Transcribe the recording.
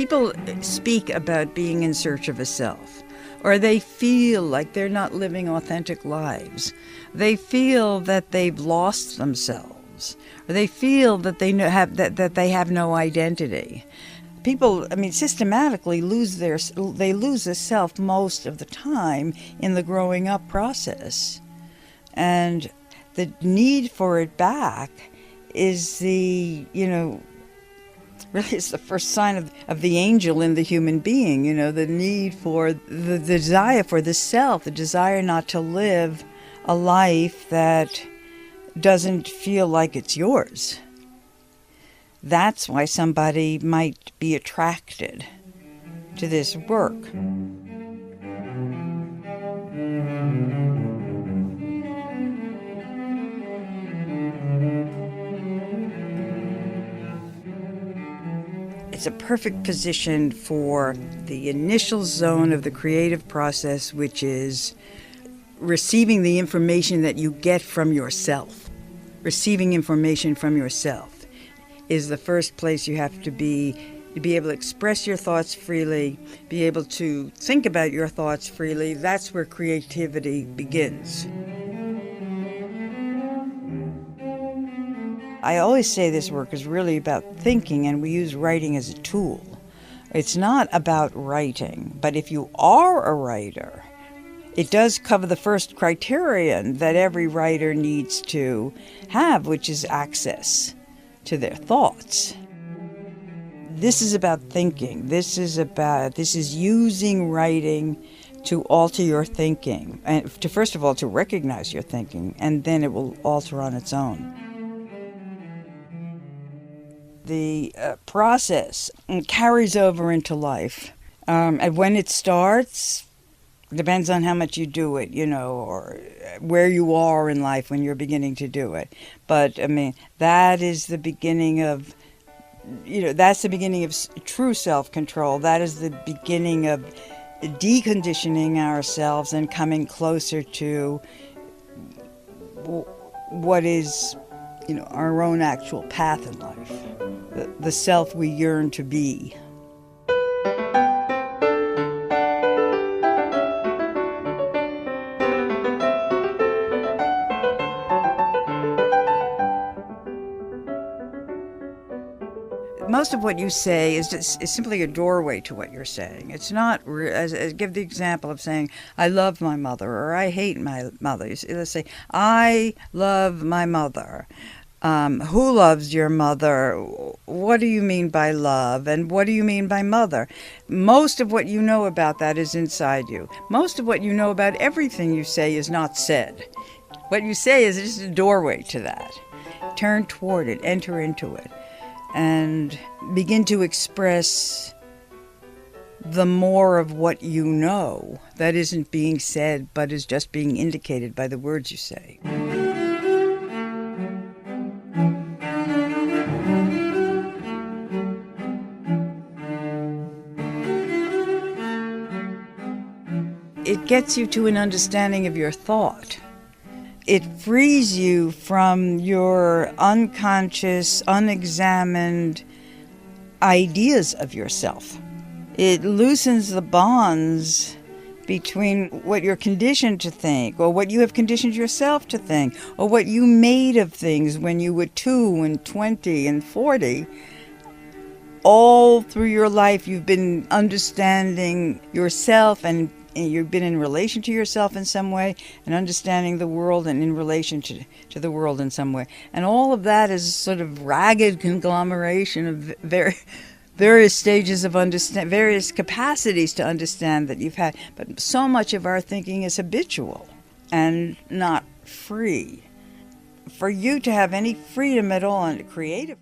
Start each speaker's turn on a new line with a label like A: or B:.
A: people speak about being in search of a self, or they feel like they're not living authentic lives. They feel that they've lost themselves, or they feel that they have no identity. People, systematically lose a self most of the time in the growing up process. And the need for it back is really it's the first sign of the angel in the human being, the need for the desire for the self, the desire not to live a life that doesn't feel like it's yours. That's why somebody might be attracted to this work. It's a perfect position for the initial zone of the creative process, which is receiving the information that you get from yourself. Receiving information from yourself is the first place you have to be able to express your thoughts freely, be able to think about your thoughts freely. That's where creativity begins. I always say this work is really about thinking, and we use writing as a tool. It's not about writing, but if you are a writer, it does cover the first criterion that every writer needs to have, which is access to their thoughts. This is about thinking. This is using writing to alter your thinking, and first of all, to recognize your thinking, and then it will alter on its own. The process carries over into life. And when it starts, depends on how much you do it, or where you are in life when you're beginning to do it. But, that is the beginning of, that's the beginning of true self-control. That is the beginning of deconditioning ourselves and coming closer to what is, our own actual path in life. The self we yearn to be. Most of what you say is simply a doorway to what you're saying. It's not, give the example of saying, I love my mother, or I hate my mother. Let's say, I love my mother. Who loves your mother? What do you mean by love? And what do you mean by mother? Most of what you know about that is inside you. Most of what you know about everything you say is not said. What you say is just a doorway to that. Turn toward it, enter into it, and begin to express the more of what you know that isn't being said, but is just being indicated by the words you say. It gets you to an understanding of your thought. It frees you from your unconscious, unexamined ideas of yourself. It loosens the bonds between what you're conditioned to think, or what you have conditioned yourself to think, or what you made of things when you were 2 and 20 and 40. All through your life, you've been understanding yourself, and you've been in relation to yourself in some way, and understanding the world and in relation to the world in some way. And all of that is sort of ragged conglomeration of various stages of various capacities to understand that you've had. But so much of our thinking is habitual and not free. For you to have any freedom at all and creative